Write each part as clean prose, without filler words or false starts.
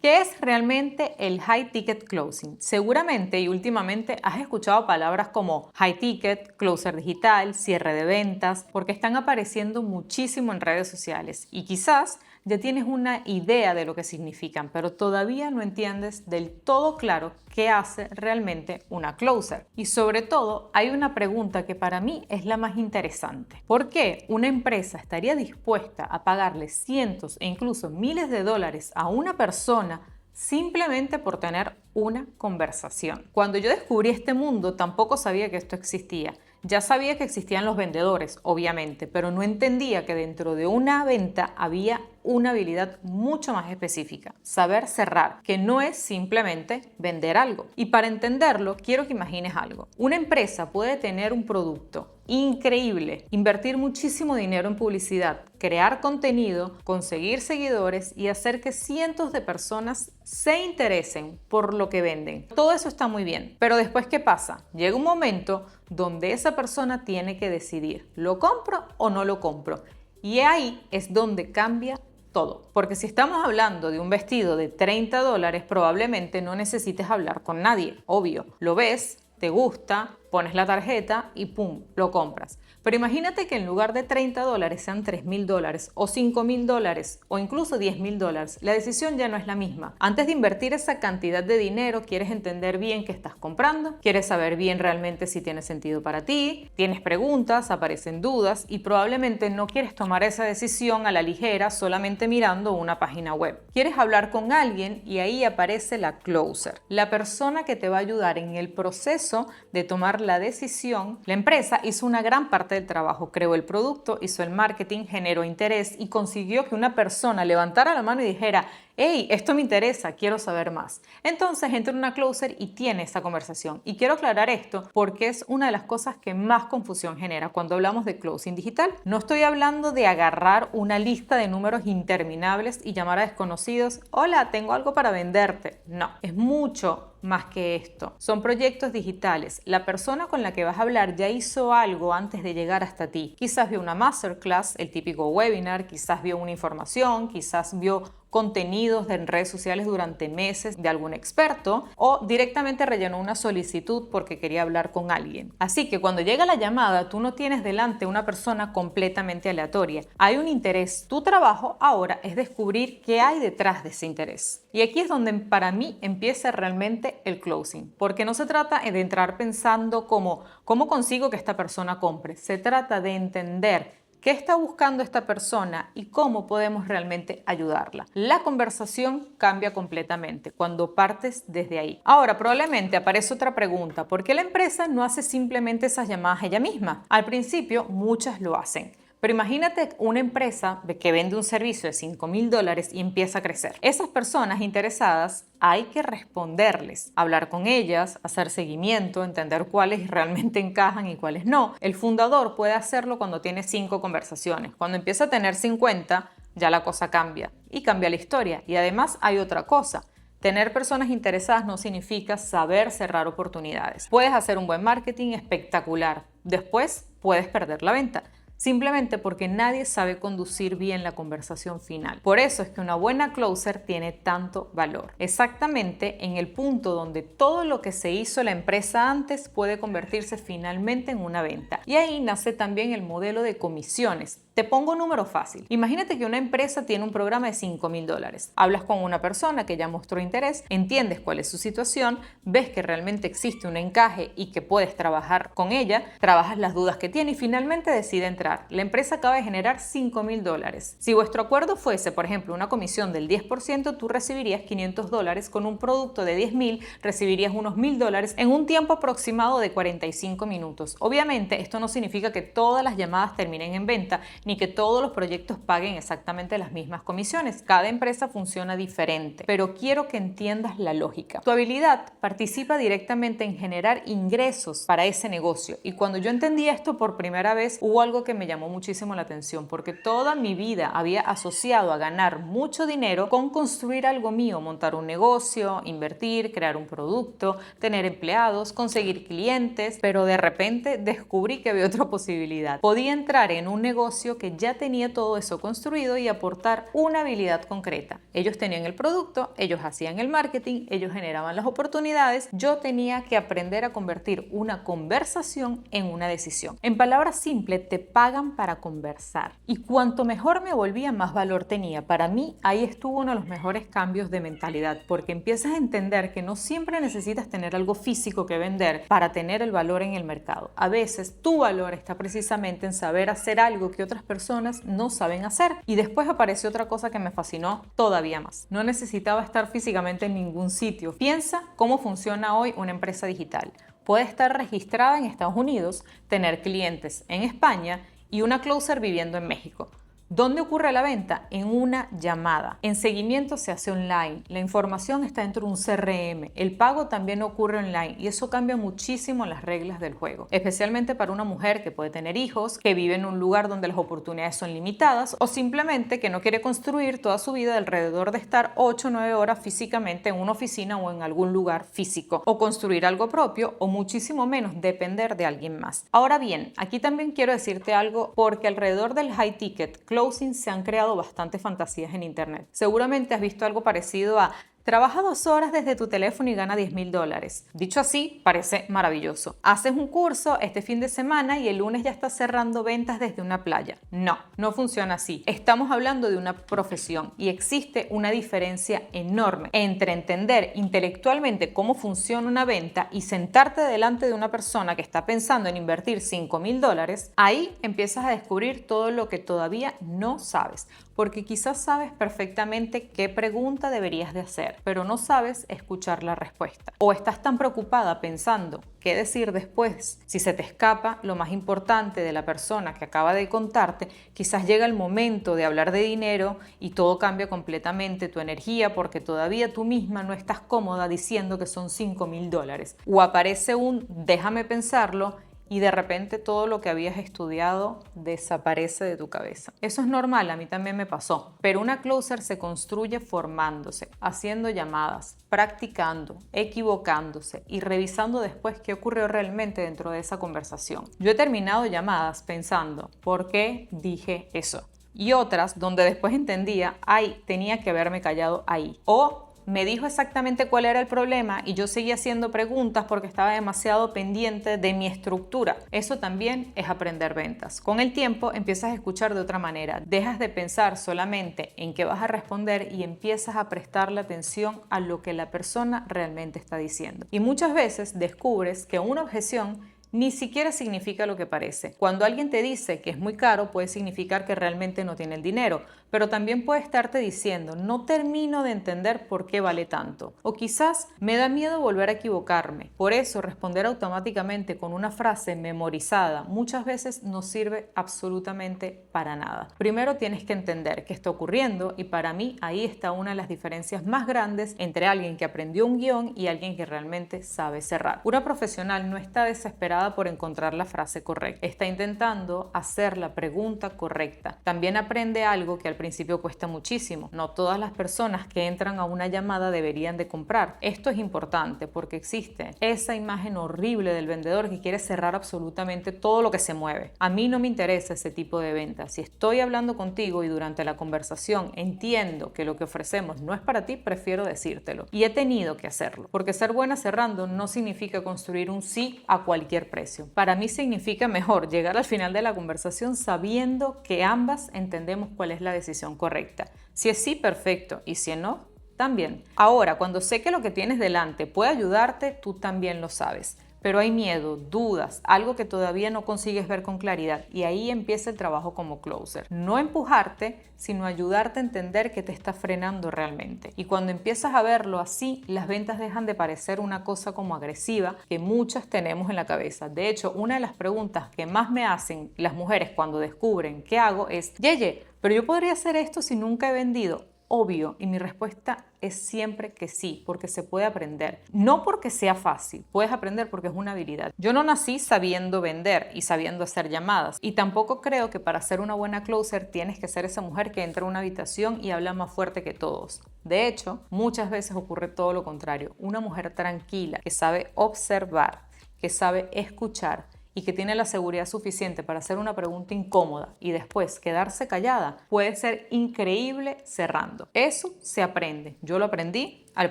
¿Qué es realmente el High Ticket Closing? Seguramente y últimamente has escuchado palabras como High Ticket, Closer Digital, cierre de ventas, porque están apareciendo muchísimo en redes sociales y quizás ya tienes una idea de lo que significan, pero todavía no entiendes del todo claro qué hace realmente una closer. Y sobre todo, hay una pregunta que para mí es la más interesante. ¿Por qué una empresa estaría dispuesta a pagarle cientos e incluso miles de dólares a una persona simplemente por tener una conversación? Cuando yo descubrí este mundo, tampoco sabía que esto existía. Ya sabía que existían los vendedores, obviamente, pero no entendía que dentro de una venta había una habilidad mucho más específica, saber cerrar, que no es simplemente vender algo. Y para entenderlo, quiero que imagines algo. Una empresa puede tener un producto increíble, invertir muchísimo dinero en publicidad, crear contenido, conseguir seguidores y hacer que cientos de personas se interesen por lo que venden. Todo eso está muy bien, pero después, ¿qué pasa? Llega un momento donde esa persona tiene que decidir, ¿lo compro o no lo compro? Y ahí es donde cambia todo. Porque si estamos hablando de un vestido de $30, probablemente no necesites hablar con nadie, obvio. Lo ves, te gusta, pones la tarjeta y ¡pum!, lo compras. Pero imagínate que en lugar de $30 sean $3.000 o $5.000 o incluso $10.000. La decisión ya no es la misma. Antes de invertir esa cantidad de dinero, quieres entender bien qué estás comprando, quieres saber bien realmente si tiene sentido para ti, tienes preguntas, aparecen dudas y probablemente no quieres tomar esa decisión a la ligera solamente mirando una página web. Quieres hablar con alguien y ahí aparece la closer, la persona que te va a ayudar en el proceso de tomar la decisión. La empresa hizo una gran parte del trabajo, creó el producto, hizo el marketing, generó interés y consiguió que una persona levantara la mano y dijera: hey, esto me interesa, quiero saber más. Entonces entra en una closer y tiene esta conversación. Y quiero aclarar esto porque es una de las cosas que más confusión genera cuando hablamos de closing digital. No estoy hablando de agarrar una lista de números interminables y llamar a desconocidos: hola, tengo algo para venderte. No, es mucho más que esto. Son proyectos digitales. La persona con la que vas a hablar ya hizo algo antes de llegar hasta ti. Quizás vio una masterclass, el típico webinar, quizás vio una información, quizás vio contenidos en redes sociales durante meses de algún experto o directamente rellenó una solicitud porque quería hablar con alguien. Así que cuando llega la llamada, tú no tienes delante una persona completamente aleatoria. Hay un interés. Tu trabajo ahora es descubrir qué hay detrás de ese interés. Y aquí es donde para mí empieza realmente el closing, porque no se trata de entrar pensando como ¿cómo consigo que esta persona compre? Se trata de entender ¿qué está buscando esta persona y cómo podemos realmente ayudarla? La conversación cambia completamente cuando partes desde ahí. Ahora, probablemente aparece otra pregunta: ¿por qué la empresa no hace simplemente esas llamadas ella misma? Al principio, muchas lo hacen. Pero imagínate una empresa que vende un servicio de $5.000 y empieza a crecer. Esas personas interesadas hay que responderles, hablar con ellas, hacer seguimiento, entender cuáles realmente encajan y cuáles no. El fundador puede hacerlo cuando tiene 5 conversaciones. Cuando empieza a tener 50, ya la cosa cambia y cambia la historia. Y además hay otra cosa. Tener personas interesadas no significa saber cerrar oportunidades. Puedes hacer un buen marketing espectacular. Después puedes perder la venta, simplemente porque nadie sabe conducir bien la conversación final. Por eso es que una buena closer tiene tanto valor. Exactamente en el punto donde todo lo que se hizo la empresa antes puede convertirse finalmente en una venta. Y ahí nace también el modelo de comisiones. Te pongo un número fácil. Imagínate que una empresa tiene un programa de $5.000. Hablas con una persona que ya mostró interés, entiendes cuál es su situación, ves que realmente existe un encaje y que puedes trabajar con ella, trabajas las dudas que tiene y finalmente decide entrar. La empresa acaba de generar $5.000. Si vuestro acuerdo fuese, por ejemplo, una comisión del 10%, tú recibirías $500. Con un producto de 10.000 recibirías unos $1.000 en un tiempo aproximado de 45 minutos. Obviamente, esto no significa que todas las llamadas terminen en venta, ni que todos los proyectos paguen exactamente las mismas comisiones. Cada empresa funciona diferente, pero quiero que entiendas la lógica. Tu habilidad participa directamente en generar ingresos para ese negocio. Y cuando yo entendí esto por primera vez, hubo algo que me llamó muchísimo la atención, porque toda mi vida había asociado a ganar mucho dinero con construir algo mío, montar un negocio, invertir, crear un producto, tener empleados, conseguir clientes, pero de repente descubrí que había otra posibilidad. Podía entrar en un negocio negocio que ya tenía todo eso construido y aportar una habilidad concreta. Ellos tenían el producto, ellos hacían el marketing, ellos generaban las oportunidades. Yo tenía que aprender a convertir una conversación en una decisión. En palabras simples, te pagan para conversar. Y cuanto mejor me volvía, más valor tenía. Para mí, ahí estuvo uno de los mejores cambios de mentalidad, porque empiezas a entender que no siempre necesitas tener algo físico que vender para tener el valor en el mercado. A veces tu valor está precisamente en saber hacer algo que otras personas no saben hacer. Y después apareció otra cosa que me fascinó todavía más. No necesitaba estar físicamente en ningún sitio. Piensa cómo funciona hoy una empresa digital. Puede estar registrada en Estados Unidos, tener clientes en España y una closer viviendo en México. ¿Dónde ocurre la venta? En una llamada. En seguimiento se hace online. La información está dentro de un CRM. El pago también ocurre online y eso cambia muchísimo las reglas del juego. Especialmente para una mujer que puede tener hijos, que vive en un lugar donde las oportunidades son limitadas o simplemente que no quiere construir toda su vida alrededor de estar 8 o 9 horas físicamente en una oficina o en algún lugar físico, o construir algo propio, o muchísimo menos depender de alguien más. Ahora bien, aquí también quiero decirte algo, porque alrededor del high ticket closing se han creado bastantes fantasías en internet. Seguramente has visto algo parecido a: trabaja 2 horas desde tu teléfono y gana $10,000. Dicho así, parece maravilloso. Haces un curso este fin de semana y el lunes ya estás cerrando ventas desde una playa. No, no funciona así. Estamos hablando de una profesión y existe una diferencia enorme entre entender intelectualmente cómo funciona una venta y sentarte delante de una persona que está pensando en invertir $5,000. Ahí empiezas a descubrir todo lo que todavía no sabes, porque quizás sabes perfectamente qué pregunta deberías de hacer, pero no sabes escuchar la respuesta. O estás tan preocupada pensando qué decir después. Si se te escapa lo más importante de la persona que acaba de contarte, quizás llega el momento de hablar de dinero y todo cambia completamente tu energía, porque todavía tú misma no estás cómoda diciendo que son $5,000. O aparece un déjame pensarlo y de repente todo lo que habías estudiado desaparece de tu cabeza. Eso es normal, a mí también me pasó. Pero una closer se construye formándose, haciendo llamadas, practicando, equivocándose y revisando después qué ocurrió realmente dentro de esa conversación. Yo he terminado llamadas pensando, ¿por qué dije eso? Y otras donde después entendía, ay, tenía que haberme callado ahí. O me dijo exactamente cuál era el problema y yo seguía haciendo preguntas porque estaba demasiado pendiente de mi estructura. Eso también es aprender ventas. Con el tiempo empiezas a escuchar de otra manera. Dejas de pensar solamente en qué vas a responder y empiezas a prestarle atención a lo que la persona realmente está diciendo. Y muchas veces descubres que una objeción ni siquiera significa lo que parece. Cuando alguien te dice que es muy caro, puede significar que realmente no tiene el dinero, pero también puede estarte diciendo, no termino de entender por qué vale tanto. O quizás me da miedo volver a equivocarme. Por eso, responder automáticamente con una frase memorizada muchas veces no sirve absolutamente para nada. Primero tienes que entender qué está ocurriendo, y para mí ahí está una de las diferencias más grandes entre alguien que aprendió un guión y alguien que realmente sabe cerrar. Una profesional no está desesperada por encontrar la frase correcta. Está intentando hacer la pregunta correcta. También aprende algo que al principio cuesta muchísimo. No todas las personas que entran a una llamada deberían de comprar. Esto es importante porque existe esa imagen horrible del vendedor que quiere cerrar absolutamente todo lo que se mueve. A mí no me interesa ese tipo de venta. Si estoy hablando contigo y durante la conversación entiendo que lo que ofrecemos no es para ti, prefiero decírtelo. Y he tenido que hacerlo, porque ser buena cerrando no significa construir un sí a cualquier precio. Para mí significa mejor llegar al final de la conversación sabiendo que ambas entendemos cuál es la decisión correcta. Si es sí, perfecto, y si no, también. Ahora, cuando sé que lo que tienes delante puede ayudarte, tú también lo sabes. Pero hay miedo, dudas, algo que todavía no consigues ver con claridad, y ahí empieza el trabajo como closer. No empujarte, sino ayudarte a entender que te está frenando realmente. Y cuando empiezas a verlo así, las ventas dejan de parecer una cosa como agresiva que muchas tenemos en la cabeza. De hecho, una de las preguntas que más me hacen las mujeres cuando descubren qué hago es: Yeye, pero yo podría hacer esto si nunca he vendido. Obvio, y mi respuesta es siempre que sí, porque se puede aprender. No porque sea fácil, puedes aprender porque es una habilidad. Yo no nací sabiendo vender y sabiendo hacer llamadas, y tampoco creo que para ser una buena closer tienes que ser esa mujer que entra a una habitación y habla más fuerte que todos. De hecho, muchas veces ocurre todo lo contrario. Una mujer tranquila, que sabe observar, que sabe escuchar y que tiene la seguridad suficiente para hacer una pregunta incómoda y después quedarse callada, puede ser increíble cerrando. Eso se aprende. Yo lo aprendí. Al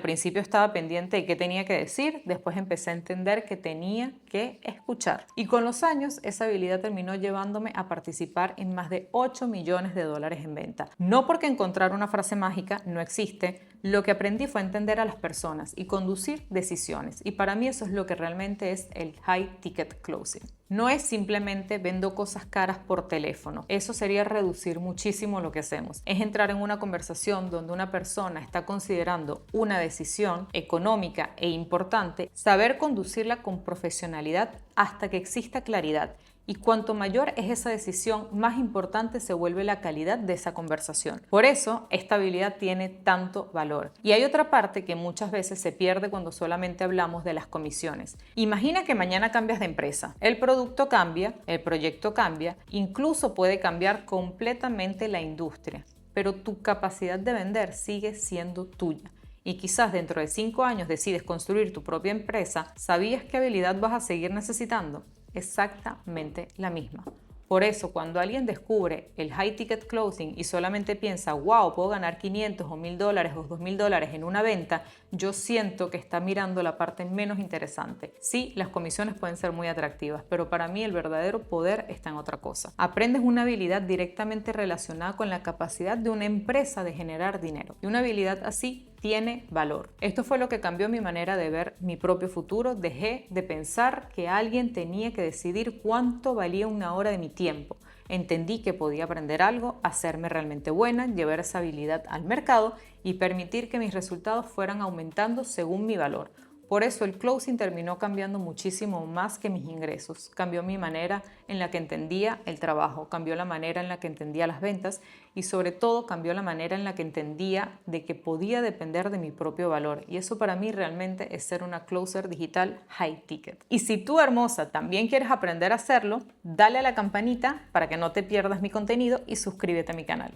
principio estaba pendiente de qué tenía que decir, después empecé a entender que tenía que escuchar. Y con los años, esa habilidad terminó llevándome a participar en más de 8 millones de dólares en venta. No porque encontrar una frase mágica no existe, lo que aprendí fue entender a las personas y conducir decisiones. Y para mí eso es lo que realmente es el high ticket closing. No es simplemente vendo cosas caras por teléfono. Eso sería reducir muchísimo lo que hacemos. Es entrar en una conversación donde una persona está considerando una decisión económica e importante, saber conducirla con profesionalidad hasta que exista claridad. Y cuanto mayor es esa decisión, más importante se vuelve la calidad de esa conversación. Por eso, esta habilidad tiene tanto valor. Y hay otra parte que muchas veces se pierde cuando solamente hablamos de las comisiones. Imagina que mañana cambias de empresa. El producto cambia, el proyecto cambia, incluso puede cambiar completamente la industria. Pero tu capacidad de vender sigue siendo tuya. Y quizás dentro de 5 años decides construir tu propia empresa, ¿sabías qué habilidad vas a seguir necesitando? Exactamente la misma. Por eso, cuando alguien descubre el high ticket closing y solamente piensa, wow, puedo ganar 500 o $1,000 o $2,000 en una venta, yo siento que está mirando la parte menos interesante. Sí, las comisiones pueden ser muy atractivas, pero para mí el verdadero poder está en otra cosa. Aprendes una habilidad directamente relacionada con la capacidad de una empresa de generar dinero. Y una habilidad así tiene valor. Esto fue lo que cambió mi manera de ver mi propio futuro. Dejé de pensar que alguien tenía que decidir cuánto valía una hora de mi tiempo. Entendí que podía aprender algo, hacerme realmente buena, llevar esa habilidad al mercado y permitir que mis resultados fueran aumentando según mi valor. Por eso el closing terminó cambiando muchísimo más que mis ingresos. Cambió mi manera en la que entendía el trabajo, cambió la manera en la que entendía las ventas y sobre todo cambió la manera en la que entendía de que podía depender de mi propio valor. Y eso para mí realmente es ser una closer digital high ticket. Y si tú, hermosa, también quieres aprender a hacerlo, dale a la campanita para que no te pierdas mi contenido y suscríbete a mi canal.